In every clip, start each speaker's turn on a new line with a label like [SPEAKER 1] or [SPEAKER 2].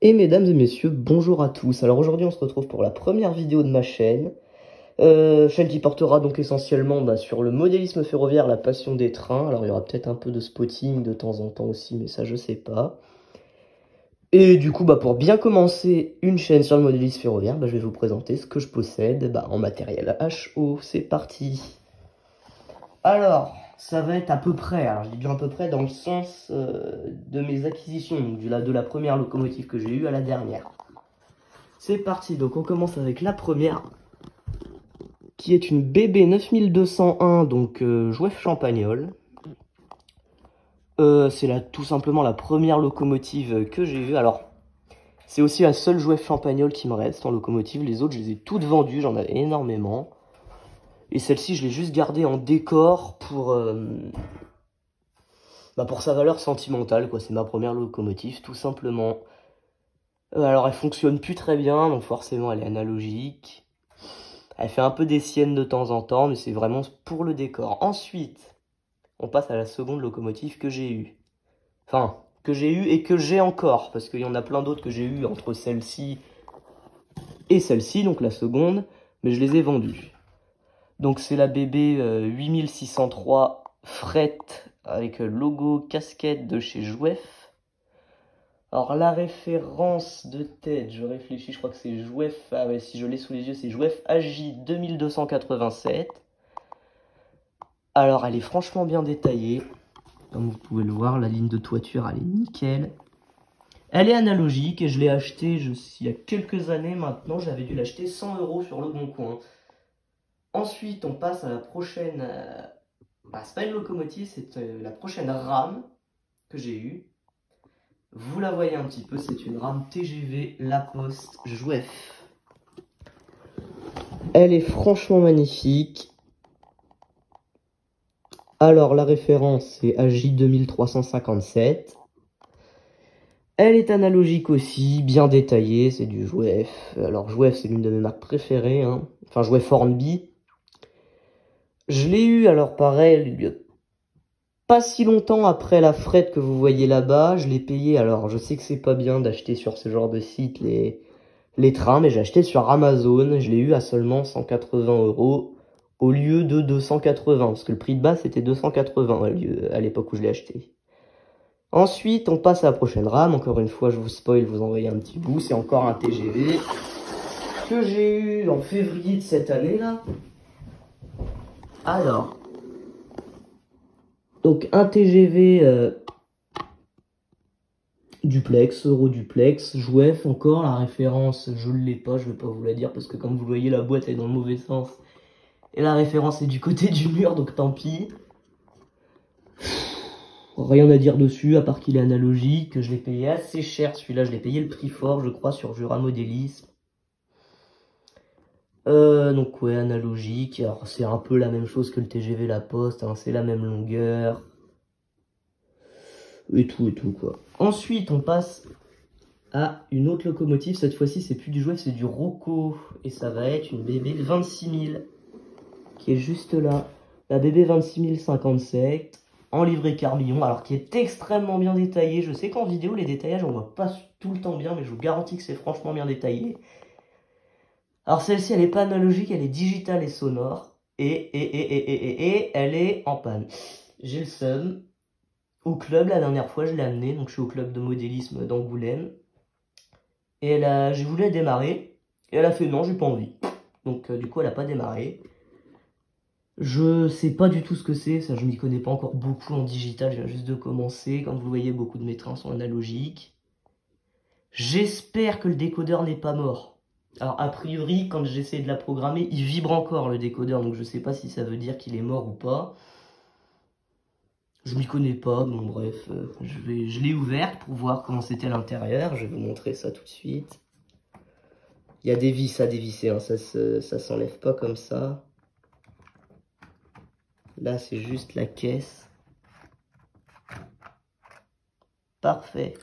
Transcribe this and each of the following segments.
[SPEAKER 1] Et mesdames et messieurs, bonjour à tous. Alors aujourd'hui on se retrouve pour la première vidéo de ma chaîne. Chaîne qui portera donc essentiellement sur le modélisme ferroviaire, la passion des trains. Alors il y aura peut-être un peu de spotting de temps en temps aussi, mais ça je sais pas. Et du coup pour bien commencer une chaîne sur le modélisme ferroviaire, je vais vous présenter ce que je possède en matériel HO. C'est parti. Alors, ça va être à peu près, alors je dis bien à peu près dans le sens de mes acquisitions, donc de la première locomotive que j'ai eue à la dernière. C'est parti, donc on commence avec la première, qui est une BB 9201, donc Jouef Champagnole. C'est tout simplement la première locomotive que j'ai eue. Alors, c'est aussi la seule Jouef Champagnole qui me reste en locomotive. Les autres, je les ai toutes vendues, j'en avais énormément. Et celle-ci, je l'ai juste gardée en décor pour sa valeur sentimentale, quoi. C'est ma première locomotive, tout simplement. Alors, elle fonctionne plus très bien, donc forcément, elle est analogique. Elle fait un peu des siennes de temps en temps, mais c'est vraiment pour le décor. Ensuite, on passe à la seconde locomotive que j'ai eue. Enfin, que j'ai eue et que j'ai encore, parce qu'il y en a plein d'autres que j'ai eues entre celle-ci et celle-ci, donc la seconde, mais je les ai vendues. Donc c'est la BB 8603 Fret avec logo casquette de chez Jouef. Alors la référence de tête, je réfléchis, je crois que c'est Jouef, ah ouais, si je l'ai sous les yeux, c'est Jouef AJ 2287. Alors elle est franchement bien détaillée, comme vous pouvez le voir, la ligne de toiture elle est nickel. Elle est analogique et je l'ai achetée il y a quelques années maintenant, j'avais dû l'acheter 100 € sur le bon coin. Ensuite on passe à la prochaine, c'est pas une locomotive, c'est la prochaine rame que j'ai eue. Vous la voyez un petit peu, c'est une rame TGV La Poste Jouef. Elle est franchement magnifique. Alors la référence c'est AJ 2357. Elle est analogique aussi, bien détaillée, c'est du Jouef. Alors Jouef c'est l'une de mes marques préférées, hein. Enfin Jouef Hornby. Je l'ai eu alors pareil, pas si longtemps après la fret que vous voyez là-bas. Je l'ai payé, alors je sais que c'est pas bien d'acheter sur ce genre de site les trains, mais j'ai acheté sur Amazon. Je l'ai eu à seulement 180 € au lieu de 280, parce que le prix de base c'était 280 à l'époque où je l'ai acheté. Ensuite, on passe à la prochaine rame. Encore une fois, je vous spoil, vous envoyez un petit bout. C'est encore un TGV que j'ai eu en février de cette année là. Alors, donc un TGV duplex, Euroduplex, Jouef encore. La référence, je ne l'ai pas, je ne vais pas vous la dire parce que comme vous voyez, la boîte est dans le mauvais sens. Et la référence est du côté du mur, donc tant pis. Rien à dire dessus, à part qu'il est analogique, que je l'ai payé assez cher. Celui-là, je l'ai payé le prix fort, je crois, sur Jura Modélisme. Donc ouais, analogique. Alors c'est un peu la même chose que le TGV La Poste, hein, c'est la même longueur. Et tout quoi. Ensuite, on passe à une autre locomotive. Cette fois-ci, c'est plus du Jouef, c'est du Rocco. Et ça va être une BB 26000, qui est juste là. La BB 26057, en livrée Carlyon, alors qui est extrêmement bien détaillée. Je sais qu'en vidéo, les détaillages, on voit pas tout le temps bien, mais je vous garantis que c'est franchement bien détaillé. Alors celle-ci, elle n'est pas analogique, elle est digitale et sonore. Et elle est en panne. J'ai le seum. Au club, la dernière fois, je l'ai amenée. Donc je suis au club de modélisme d'Angoulême. Et j'ai voulu la démarrer. Et elle a fait non, j'ai pas envie. Donc du coup, elle n'a pas démarré. Je sais pas du tout ce que c'est. Ça, je m'y connais pas encore beaucoup en digital. Je viens juste de commencer. Comme vous le voyez, beaucoup de mes trains sont analogiques. J'espère que le décodeur n'est pas mort. Alors, a priori, quand j'essaie de la programmer, il vibre encore le décodeur, donc je sais pas si ça veut dire qu'il est mort ou pas. Je m'y connais pas, bon bref, je l'ai ouverte pour voir comment c'était à l'intérieur. Je vais vous montrer ça tout de suite. Il y a des vis à dévisser, hein, ça s'enlève pas comme ça. Là, c'est juste la caisse. Parfait.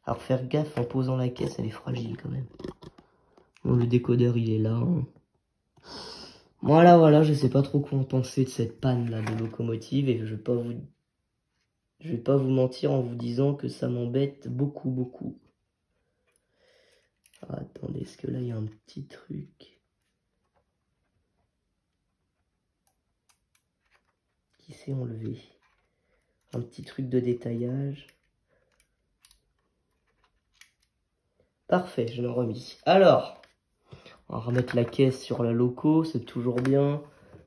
[SPEAKER 1] Alors, faire gaffe en posant la caisse, elle est fragile quand même. Bon, le décodeur, il est là, hein. Voilà, je sais pas trop quoi en penser de cette panne là de locomotive et je vais pas vous mentir en vous disant que ça m'embête beaucoup. Ah, attendez, est-ce que là il y a un petit truc qui s'est enlevé? Un petit truc de détaillage. Parfait, je l'ai remis. Alors, on va remettre la caisse sur la loco, c'est toujours bien.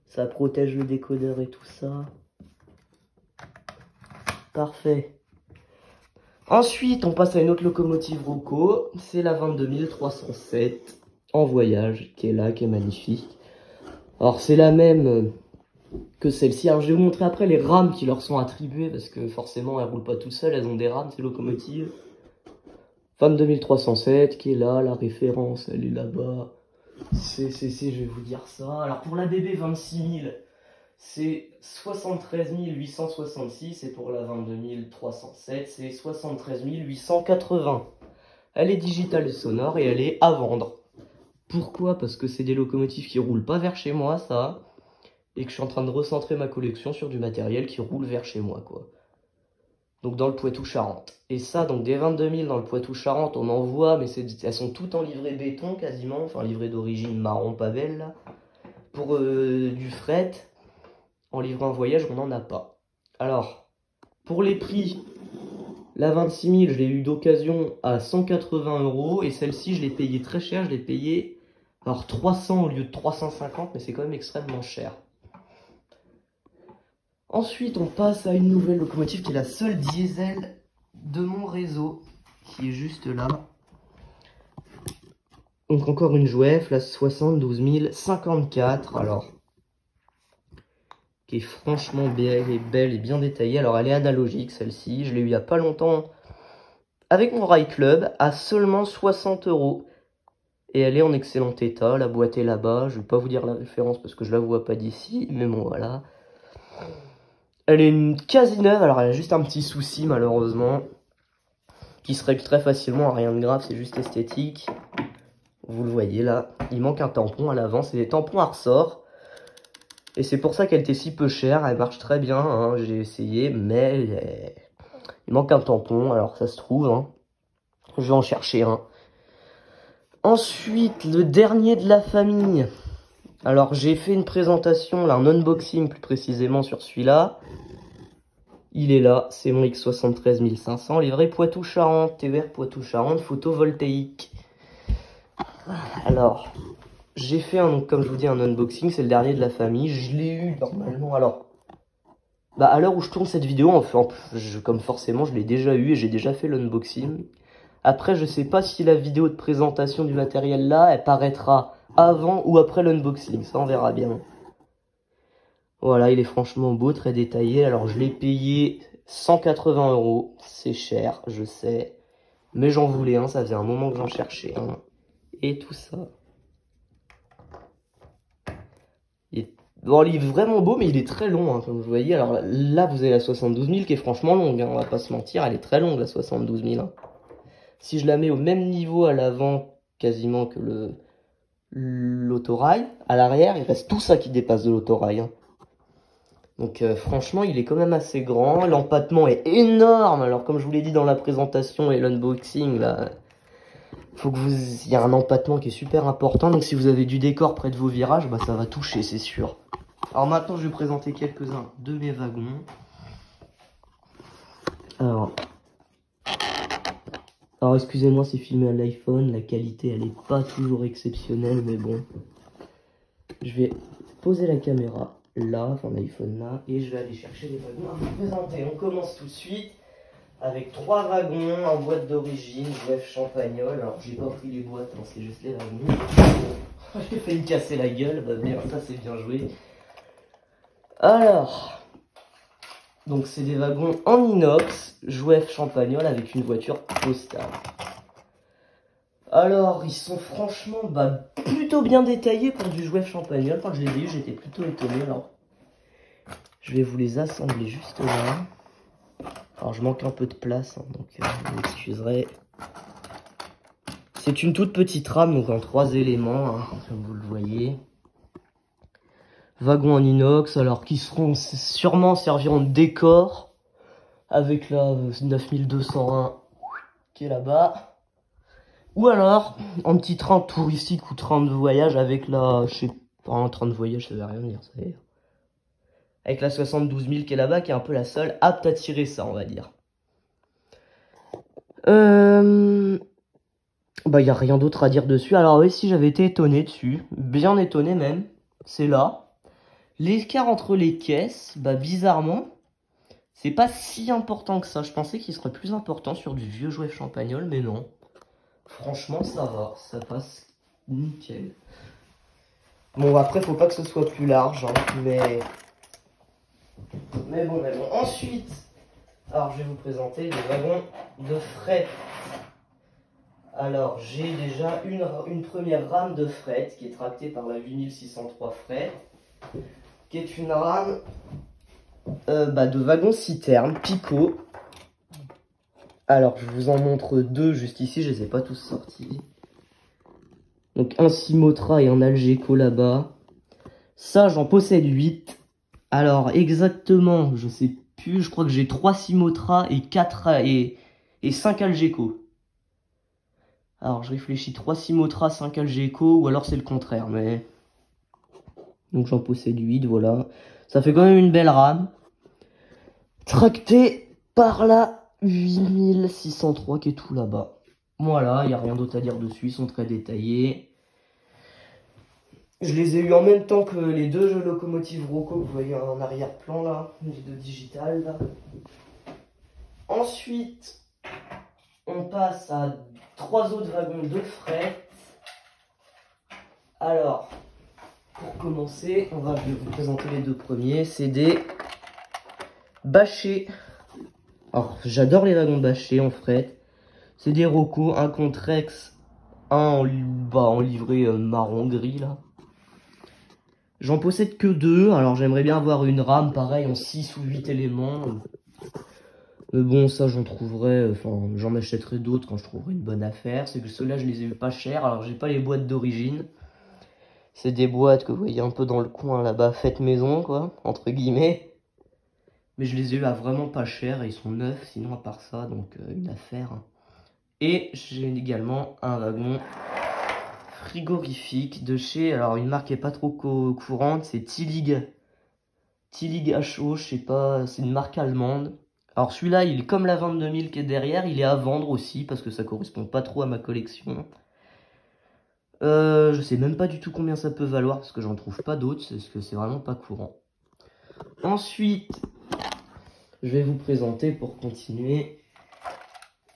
[SPEAKER 1] Ça protège le décodeur et tout ça. Parfait. Ensuite, on passe à une autre locomotive Roco. C'est la 22307 en voyage, qui est là, qui est magnifique. Alors, c'est la même que celle-ci. Alors, je vais vous montrer après les rames qui leur sont attribuées, parce que forcément, elles roulent pas tout seules, elles ont des rames, ces locomotives. 22307, qui est là, la référence, elle est là-bas. Je vais vous dire ça. Alors, pour la DB 26000, c'est 73 866 et pour la 22307, c'est 73 880. Elle est digitale et sonore et elle est à vendre. Pourquoi? Parce que c'est des locomotives qui roulent pas vers chez moi, ça, et que je suis en train de recentrer ma collection sur du matériel qui roule vers chez moi, quoi. Donc dans le Poitou-Charentes. Et ça, donc des 22 000 dans le Poitou-Charentes, on en voit, mais elles sont toutes en livrée béton quasiment, enfin livrée d'origine marron pas belle là. Pour du fret, en livrant un voyage, on n'en a pas. Alors, pour les prix, la 26 000, je l'ai eu d'occasion à 180 € et celle-ci, je l'ai payée très cher, je l'ai payée alors 300 au lieu de 350, mais c'est quand même extrêmement cher. Ensuite, on passe à une nouvelle locomotive qui est la seule diesel de mon réseau, qui est juste là. Donc encore une Jouef, la 72 054, alors, qui est franchement belle et bien détaillée. Alors elle est analogique celle-ci, je l'ai eu il n'y a pas longtemps avec mon Rail Club à seulement 60 €. Et elle est en excellent état, la boîte est là-bas, je ne vais pas vous dire la référence parce que je la vois pas d'ici, mais bon voilà. Elle est quasi neuve, alors elle a juste un petit souci malheureusement, qui se règle très facilement, rien de grave, c'est juste esthétique. Vous le voyez là, il manque un tampon à l'avant, c'est des tampons à ressort. Et c'est pour ça qu'elle était si peu chère, elle marche très bien, hein, j'ai essayé, mais il manque un tampon, alors ça se trouve, hein. Je vais en chercher un. Ensuite, le dernier de la famille. Alors j'ai fait une présentation, là, un unboxing plus précisément sur celui-là. Il est là, c'est mon X73 500, livré Poitou-Charentes, TER Poitou-Charentes, photovoltaïque. Alors, j'ai fait, comme je vous dis, un unboxing, c'est le dernier de la famille, je l'ai eu normalement, alors, bah à l'heure où je tourne cette vidéo, comme forcément je l'ai déjà eu et j'ai déjà fait l'unboxing. Après, je sais pas si la vidéo de présentation du matériel là, elle paraîtra avant ou après l'unboxing, ça on verra bien. Voilà, il est franchement beau, très détaillé. Alors je l'ai payé 180 €, c'est cher, je sais. Mais j'en voulais un, ça faisait un moment que j'en cherchais un. Et tout ça. Bon, il est vraiment beau, mais il est très long, hein, comme vous voyez. Alors là, vous avez la 72 000 qui est franchement longue, hein, on va pas se mentir, elle est très longue la 72 000. Hein. Si je la mets au même niveau à l'avant, quasiment que l'autorail, à l'arrière, il reste tout ça qui dépasse de l'autorail. Hein. Donc franchement, il est quand même assez grand. L'empattement est énorme. Alors comme je vous l'ai dit dans la présentation et l'unboxing, là, il y a un empattement qui est super important. Donc si vous avez du décor près de vos virages, bah ça va toucher, c'est sûr. Alors maintenant, je vais présenter quelques-uns de mes wagons. Alors excusez-moi, c'est filmé à l'iPhone. La qualité, elle n'est pas toujours exceptionnelle, mais bon. Je vais poser la caméra là, enfin l'iPhone là, et je vais aller chercher les wagons à vous présenter. On commence tout de suite avec 3 wagons en boîte d'origine, Jouef Champagnole. Alors j'ai pas pris les boîtes, hein, c'est juste les wagons. J'ai failli me casser la gueule, bah bien, ça c'est bien joué. Alors, donc c'est des wagons en inox, Jouef Champagnole avec une voiture postale. Alors, ils sont franchement plutôt bien détaillés pour du Jouef Champagnole. Quand je les ai eu, j'étais plutôt étonné. Alors, je vais vous les assembler juste là. Alors, je manque un peu de place, hein, donc vous m'excuserez. C'est une toute petite rame, donc en 3 éléments, hein, comme vous le voyez. Wagons en inox, alors qui serviront de décor avec la 9201 qui est là-bas. Ou alors, en petit train touristique ou train de voyage avec la... Je sais pas, un train de voyage, ça veut rien dire, ça veut dire. Avec la 72 000 qui est là-bas, qui est un peu la seule apte à tirer ça, on va dire. Bah, y a rien d'autre à dire dessus. Alors oui, si j'avais été étonné dessus, bien étonné même, c'est là. L'écart entre les caisses, bah bizarrement, c'est pas si important que ça. Je pensais qu'il serait plus important sur du vieux jouet champagnol, mais non. Franchement, ça va, ça passe nickel. Bon, après, faut pas que ce soit plus large, hein, mais bon. Ensuite, alors je vais vous présenter les wagons de fret. Alors, j'ai déjà une première rame de fret qui est tractée par la 8603 fret, qui est une rame de wagon citerne, Pico. Alors, je vous en montre deux juste ici, je les ai pas tous sortis. Donc, un Simotra et un Algeco là-bas. Ça, j'en possède 8. Alors, exactement, je sais plus, je crois que j'ai 3 Simotra et 4 et 5 Algeco. Alors, je réfléchis, 3 Simotra, 5 Algeco, ou alors c'est le contraire, mais... Donc, j'en possède 8, voilà. Ça fait quand même une belle rame. Tractée par la 8603 qui est tout là-bas. Voilà, il n'y a rien d'autre à dire dessus, ils sont très détaillés. Je les ai eu en même temps que les deux jeux locomotives Rocco que vous voyez en arrière-plan là, les deux digitales là. Ensuite, on passe à 3 autres wagons de fret. Alors, pour commencer, je vais vous présenter les deux premiers. C'est des bâchés. Alors, j'adore les wagons bâchés en fret. C'est des Rocco, un Contrex, un en livré marron-gris là. J'en possède que 2, alors j'aimerais bien avoir une rame pareil en 6 ou 8 éléments. Mais bon, ça j'en trouverai, enfin j'en achèterai d'autres quand je trouverai une bonne affaire. C'est que ceux-là je les ai eu pas cher, alors j'ai pas les boîtes d'origine. C'est des boîtes que vous voyez un peu dans le coin là-bas, faites maison quoi, entre guillemets. Mais je les ai eu à vraiment pas cher et ils sont neufs sinon à part ça, donc une affaire. Et j'ai également un wagon frigorifique de chez, alors une marque qui est pas trop courante, c'est Tillig HO, je sais pas, c'est une marque allemande. Alors celui-là, il est comme la 22 000 qui est derrière, il est à vendre aussi parce que ça correspond pas trop à ma collection. Je sais même pas du tout combien ça peut valoir parce que j'en trouve pas d'autres, parce que c'est vraiment pas courant. Ensuite, je vais vous présenter pour continuer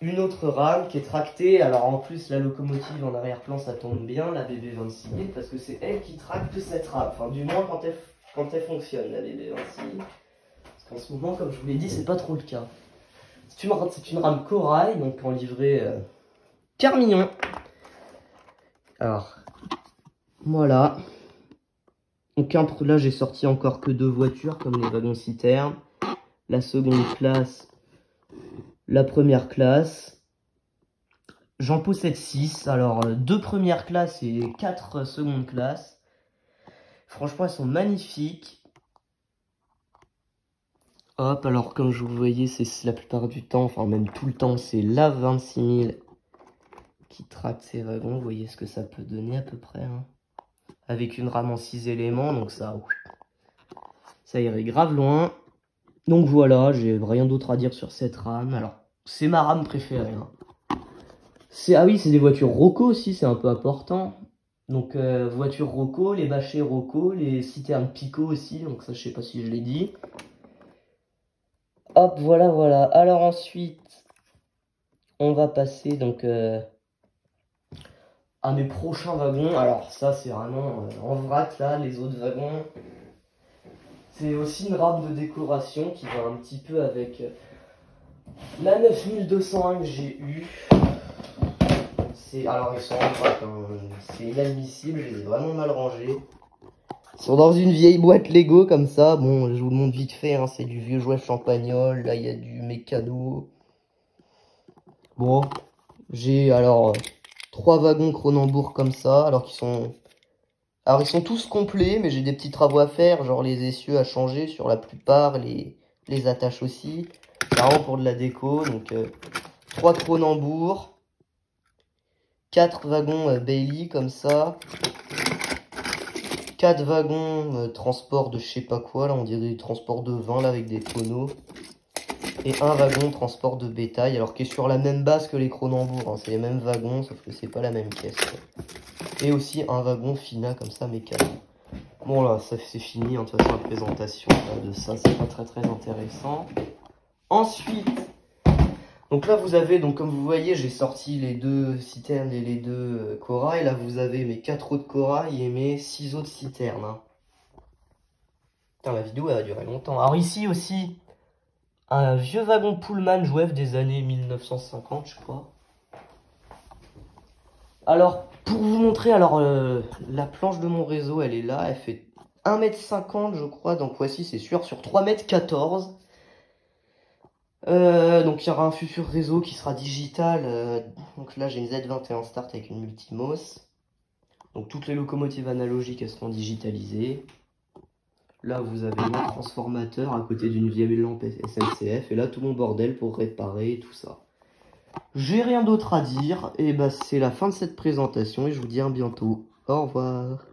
[SPEAKER 1] une autre rame qui est tractée. Alors en plus la locomotive en arrière-plan ça tombe bien, la BB26 000, parce que c'est elle qui tracte cette rame. Enfin du moins quand elle fonctionne la BB26 000. Parce qu'en ce moment comme je vous l'ai dit c'est pas trop le cas. C'est une rame corail, donc en livrée Carmignon. Alors voilà. Donc là j'ai sorti encore que 2 voitures comme les wagons citernes. La seconde classe, la première classe. J'en possède 6, alors 2 premières classes et 4 secondes classes. Franchement, elles sont magnifiques. Hop, alors comme je vous voyez, c'est la plupart du temps, enfin même tout le temps, c'est la 26 000 qui tracte ces wagons. Vous voyez ce que ça peut donner à peu près. Hein. Avec une rame en 6 éléments, donc ça irait grave loin. Donc voilà, j'ai rien d'autre à dire sur cette rame. Alors, c'est ma rame préférée. Hein. Ah oui, c'est des voitures Rocco aussi, c'est un peu important. Donc voitures Rocco, les bâchés Rocco, les citernes Pico aussi, donc ça je sais pas si je l'ai dit. Hop, voilà. Alors ensuite, on va passer donc à mes prochains wagons. Alors ça c'est vraiment en vrac là, les autres wagons. C'est aussi une rame de décoration qui va un petit peu avec la 9201 que j'ai eue. Alors ils sont en vrac, hein. C'est inadmissible, je les ai vraiment mal rangés. Ils sont dans une vieille boîte Lego comme ça. Bon, je vous le montre vite fait, hein. C'est du vieux jouet champagnol, là il y a du mécano. Bon, j'ai alors 3 wagons Cronenbourg comme ça, alors ils sont tous complets, mais j'ai des petits travaux à faire, genre les essieux à changer sur la plupart, les attaches aussi. C'est vraiment pour de la déco, donc 3 Cronenbourg. 4 wagons Bailey comme ça. 4 wagons transport de je sais pas quoi, là on dirait des transports de vin là avec des tonneaux. Et un wagon transport de bétail, alors qui est sur la même base que les Cronenbourg, hein. C'est les mêmes wagons, sauf que c'est pas la même caisse. Et aussi un wagon Fina comme ça, mécano. Bon là, ça c'est fini, hein, de toute façon la présentation là, de ça, c'est pas très intéressant. Ensuite, donc là vous avez, donc comme vous voyez, j'ai sorti les 2 citernes et les 2 corails. Là vous avez mes 4 autres corails et mes 6 autres citernes. Hein. Putain, la vidéo elle a duré longtemps. Alors ici aussi, un vieux wagon Pullman Jouef des années 1950, je crois. Alors, pour vous montrer, alors la planche de mon réseau, elle est là. Elle fait 1,50 m, je crois. Donc voici, c'est sûr, sur 3,14 m. Donc il y aura un futur réseau qui sera digital. Donc là, j'ai une Z21 Start avec une Multimos. Donc toutes les locomotives analogiques, elles seront digitalisées. Là, vous avez mon transformateur à côté d'une vieille lampe SNCF. Et là, tout mon bordel pour réparer tout ça. J'ai rien d'autre à dire. Et bah, c'est la fin de cette présentation. Et je vous dis à bientôt. Au revoir.